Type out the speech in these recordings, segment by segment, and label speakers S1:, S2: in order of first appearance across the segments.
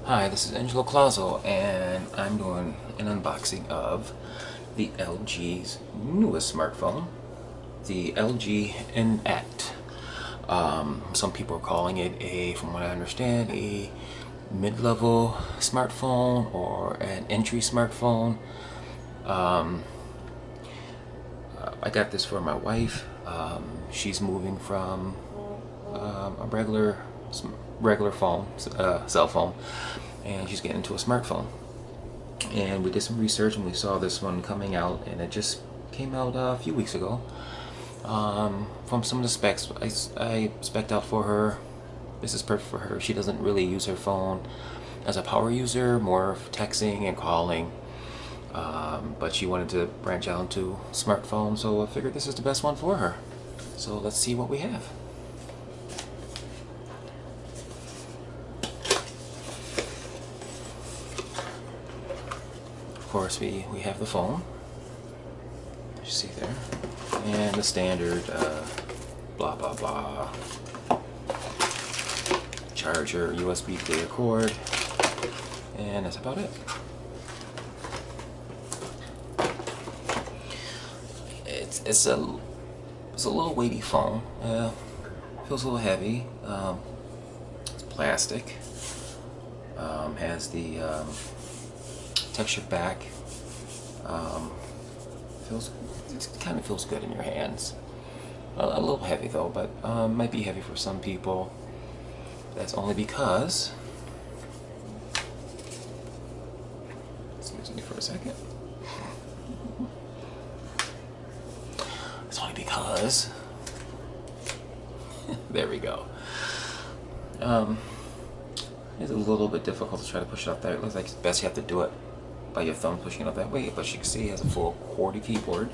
S1: Hi, this is Angelo Clauso, and I'm doing an unboxing of the LG's newest smartphone, the LG Enact. Some people are calling it from what I understand, a mid-level smartphone or an entry smartphone. I got this for my wife. She's moving from a regular phone, cell phone, and she's getting into a smartphone. And we did some research and we saw this one coming out, and it just came out a few weeks ago. From some of the specs, I spec'd out for her. This is perfect for her. She doesn't really use her phone as a power user, more of texting and calling. But she wanted to branch out into smartphone, so I figured this is the best one for her. So let's see what we have. Of course, we have the phone, as you see there, and the standard blah blah blah charger, USB data cord, and that's about it. It's a little weighty phone. Feels a little heavy. It's plastic. Has the textured back. It kind of feels good in your hands. A little heavy though, but might be heavy for some people. That's only because, excuse me for a second. It's only because, there we go. It's a little bit difficult to try to push it up there. It looks like it's best you have to do it by your thumb, pushing it up that way. But you can see it has a full QWERTY keyboard.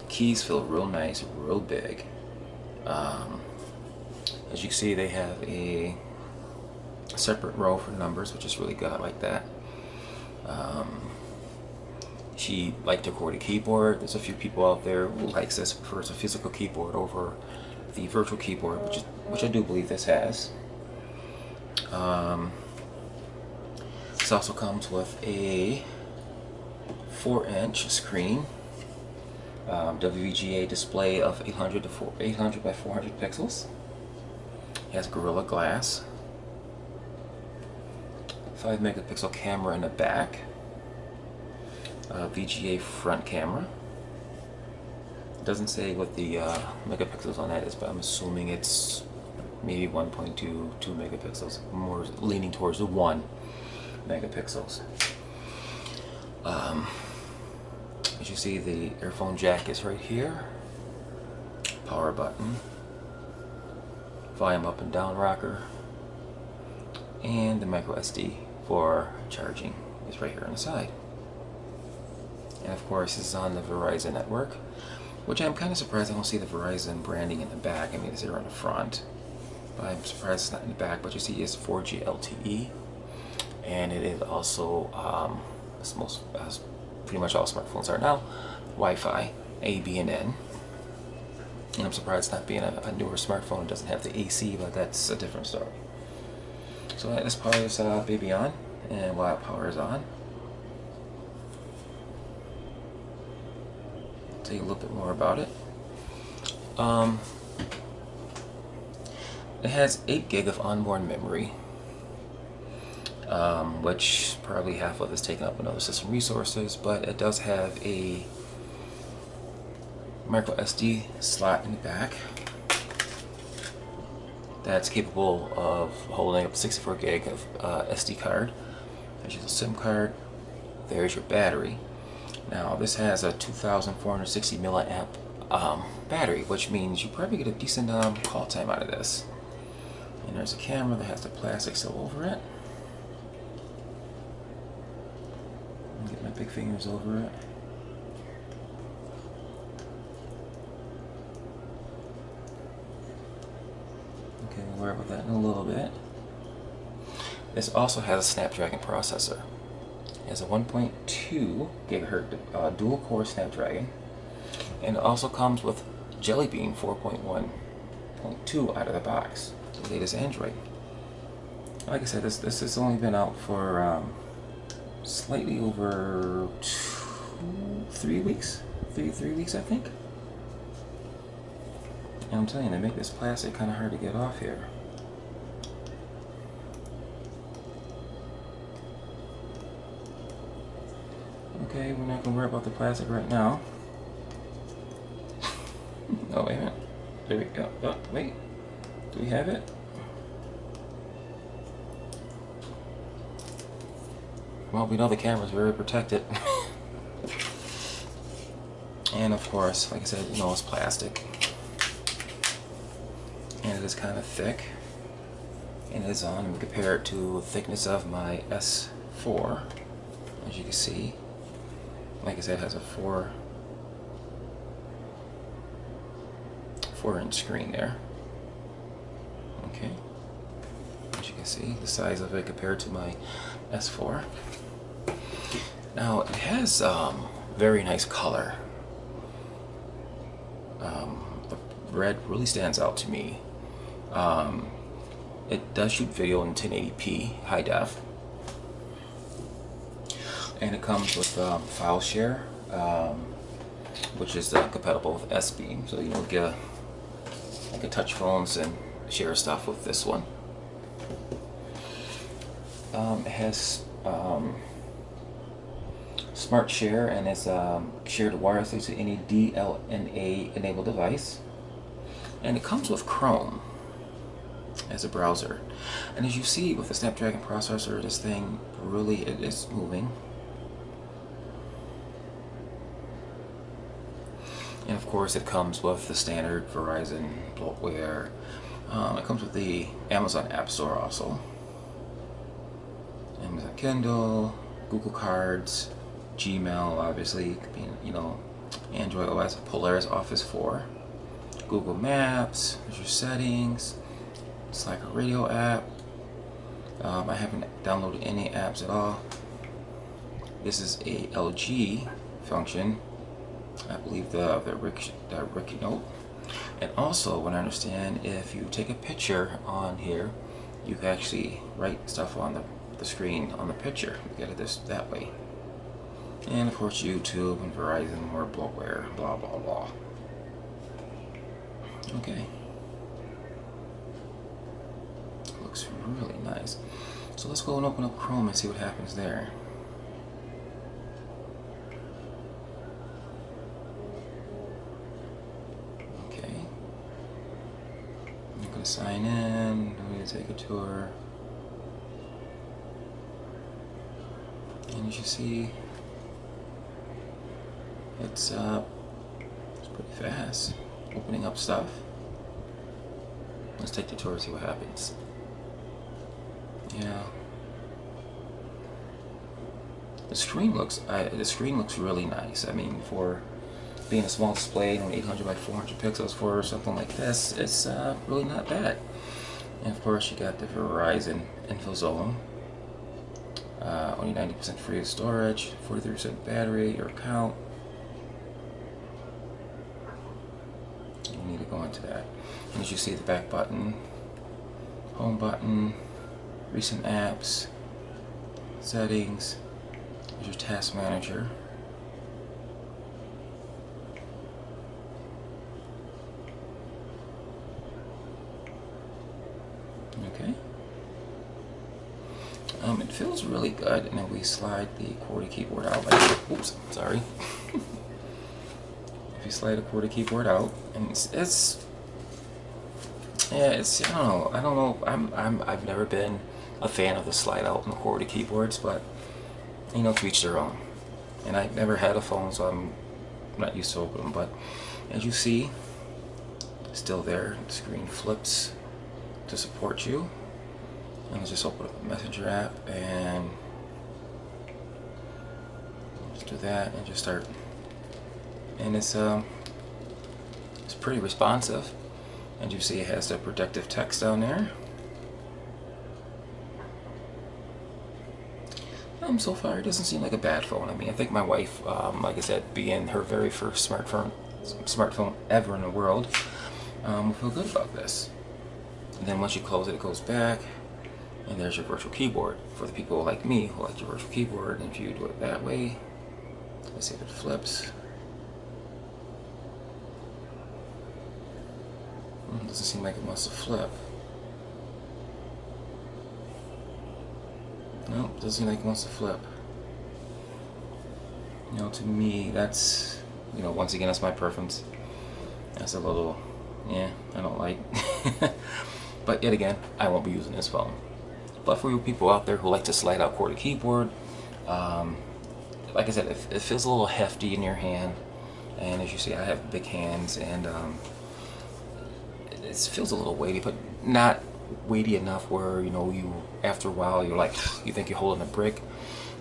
S1: Keys feel real nice, real big. As you can see, they have a separate row for numbers, which is really good. I like that. She liked her QWERTY keyboard. There's a few people out there who likes this, prefers a physical keyboard over the virtual keyboard, which I do believe this has. This also comes with a 4-inch screen, WVGA display of 800 by 400 pixels. It has Gorilla Glass, 5 megapixel camera in the back, VGA front camera. It doesn't say what the megapixels on that is, but I'm assuming it's maybe 1.2, 2 megapixels, more leaning towards the 1 megapixels. As you see, the earphone jack is right here, power button, volume up and down rocker, and the micro SD for charging is right here on the side. And of course, this is on the Verizon network, which I'm kind of surprised I don't see the Verizon branding in the back. I mean, it's here on the front, but I'm surprised it's not in the back. But you see it's 4G LTE, and it is also, as pretty much all smartphones are now, Wi-Fi, A, B, and N. And I'm surprised not being a newer smartphone, it doesn't have the AC, but that's a different story. So let's power this baby on, and while it powers on, I'll tell you a little bit more about it. It has 8 gig of onboard memory, which probably half of it is taken up in other system resources, but it does have a micro SD slot in the back that's capable of holding up to 64 gig of SD card. There's your SIM card. There's your battery. Now this has a 2,460 milliamp battery, which means you probably get a decent call time out of this. And there's a camera that has the plastic still over it. Get my big fingers over it. Okay, we'll worry about that in a little bit. This also has a Snapdragon processor. It has a 1.2 gigahertz dual core Snapdragon, and it also comes with Jelly Bean 4.1.2 out of the box, the latest Android. Like I said, this has only been out for slightly over 3 weeks, three weeks I think. And I'm telling you, they make this plastic kind of hard to get off here. Okay, we're not gonna worry about the plastic right now. Oh, wait a minute. There we go. Oh, wait. Do we have it? Well, we know the camera's very protected. And of course, like I said, you know it's plastic. And it is kind of thick. And it is on, and we compare it to the thickness of my S4. As you can see, like I said, it has a 4-inch screen there. Okay. As you can see, the size of it compared to my S4. Now, it has very nice color. The red really stands out to me. It does shoot video in 1080p high def, and it comes with file share, which is compatible with SB, so you know, get like a touch phones and share stuff with this one. It has Smart Share, and it's shared wirelessly to any DLNA enabled device, and it comes with Chrome as a browser. And as you see with the Snapdragon processor, this thing really it is moving. And of course it comes with the standard Verizon bloatware. It comes with the Amazon App Store also. Amazon Kindle, Google Cards, Gmail, obviously, you know, Android OS, Polaris Office 4, Google Maps, there's your settings, it's like a radio app. I haven't downloaded any apps at all. This is a LG function, I believe the Ricky Note. And also, what I understand, if you take a picture on here, you can actually write stuff on the screen on the picture. You get it that way. And of course, YouTube and Verizon, more bloatware, blah blah blah. Okay. Looks really nice. So let's go and open up Chrome and see what happens there. Okay. I'm gonna sign in. I'm gonna take a tour. And as you see, it's pretty fast opening up stuff. Let's take the tour and see what happens. Yeah, the screen looks really nice. I mean, for being a small display, 800 by 400 pixels for something like this, it's really not bad. And of course, you got the Verizon Info Zone. Only 90% free of storage, 43% battery, your account. You need to go into that. And as you see, the back button, home button, recent apps, settings, there's your task manager. Okay. It feels really good, and then we slide the QWERTY keyboard out. Oops, sorry. If you slide the QWERTY keyboard out, and it's I don't know. I've never been a fan of the slide out and the QWERTY keyboards, but you know, to each their own. And I've never had a phone, so I'm not used to opening them. But as you see, still there. The screen flips to support you. And let's just open up the Messenger app and just do that and just start. And it's pretty responsive. And you see it has the protective text down there. So far it doesn't seem like a bad phone. I mean, I think my wife, like I said, being her very first smartphone ever in the world, will feel good about this. And then once you close it, it goes back. And there's your virtual keyboard for the people like me who like your virtual keyboard. And if you do it that way, let's see if it flips. Doesn't seem like it wants to flip. No, doesn't seem like it wants to flip. You know, to me, that's, you know, once again, that's my preference. That's a little, yeah, I don't like. But yet again, I won't be using this phone. But for you people out there who like to slide out QWERTY keyboard, like I said, it feels a little hefty in your hand. And as you see, I have big hands, and it feels a little weighty, but not weighty enough where, you know, you, after a while, you're like, you think you're holding a brick.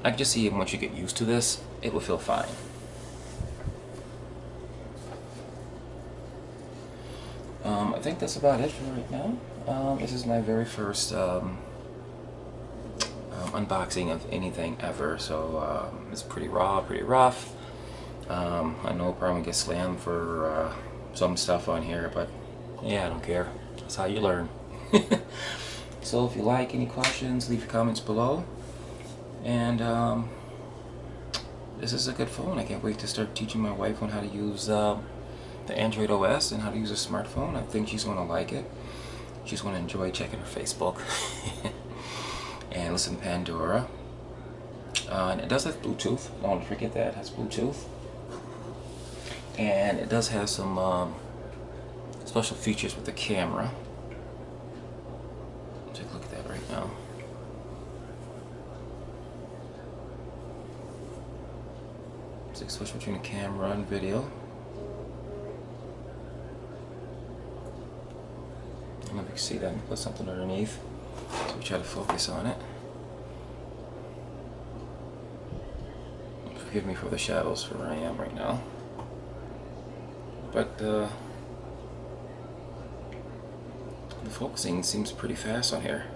S1: I can just see once you get used to this, it will feel fine. I think that's about it for right now. This is my very first unboxing of anything ever, so it's pretty raw, pretty rough. I know I'll probably get slammed for some stuff on here, but yeah, I don't care. That's how you learn. So if you like, any questions, leave your comments below. And this is a good phone. I can't wait to start teaching my wife on how to use the Android OS and how to use a smartphone. I think she's going to like it. She's going to enjoy checking her Facebook and listen to Pandora. And it does have Bluetooth. Don't want to forget that. It has Bluetooth. And it does have some special features with the camera. Take a look at that right now. So switch between the camera and video. I don't know if you can see that. Put something underneath. So we try to focus on it. Forgive me for the shadows for where I am right now. But the focusing seems pretty fast on here.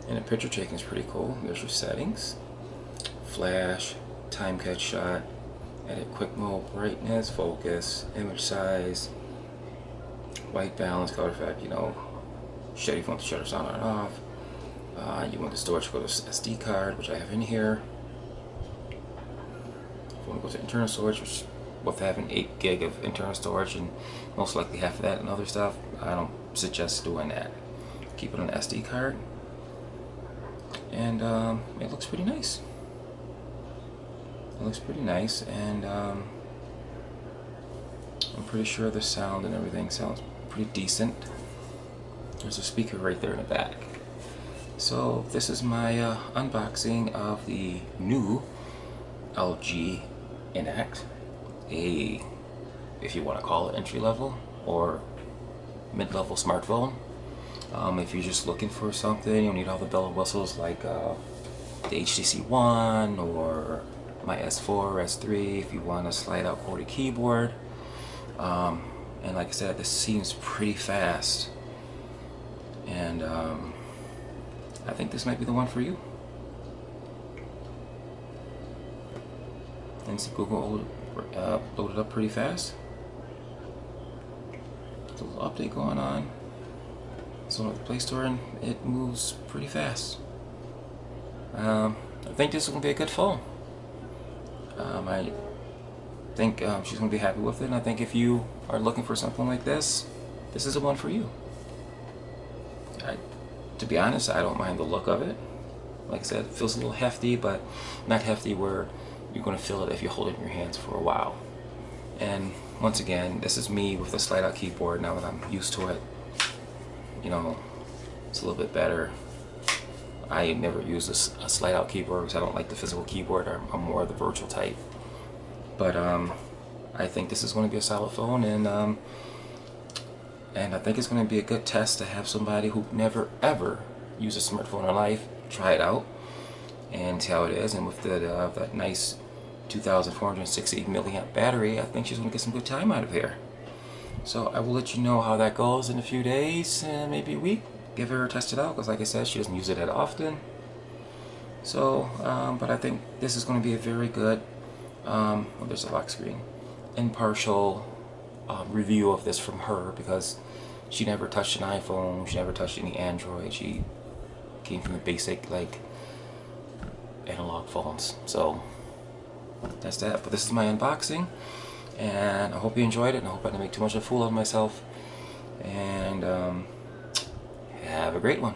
S1: And the picture taking is pretty cool. There's your settings. Flash, time cut shot, edit quick mode, brightness, focus, image size, white balance, color effect, you know, shutter if you want the shutters on or off. You want the storage to go to SD card, which I have in here. If you want to go to internal storage, which with having 8 gig of internal storage and most likely half of that and other stuff, I don't suggest doing that. Keep it on the SD card. And it looks pretty nice. It looks pretty nice, and I'm pretty sure the sound and everything sounds pretty decent. There's a speaker right there in the back. So this is my unboxing of the new LG Enact, if you want to call it entry-level or mid-level smartphone. If you're just looking for something, you don't need all the bells and whistles like the HTC One or my S4, S3, if you want to slide out QWERTY keyboard. And like I said, this seems pretty fast. And I think this might be the one for you. And see, Google loaded up pretty fast. There's a little update going on. So with the Play Store, and it moves pretty fast. I think this is going to be a good phone. I think she's going to be happy with it, and I think if you are looking for something like this, this is the one for you. To be honest, I don't mind the look of it. Like I said, it feels a little hefty, but not hefty where you're going to feel it if you hold it in your hands for a while. And once again, this is me with a slide-out keyboard now that I'm used to it. You know, it's a little bit better. I never use a slide-out keyboard because I don't like the physical keyboard. I'm more the virtual type. But I think this is going to be a solid phone, and I think it's going to be a good test to have somebody who never ever used a smartphone in their life try it out and see how it is. And with that nice 2,460 milliamp battery, I think she's going to get some good time out of here. So I will let you know how that goes in a few days, maybe a week. Give her a test it out, because like I said, she doesn't use it that often. So, but I think this is going to be a very good, oh, there's a lock screen, impartial review of this from her, because she never touched an iPhone, she never touched any Android. She came from the basic like analog phones. So that's that. But this is my unboxing, and I hope you enjoyed it, and I hope I didn't make too much of a fool of myself. And have a great one.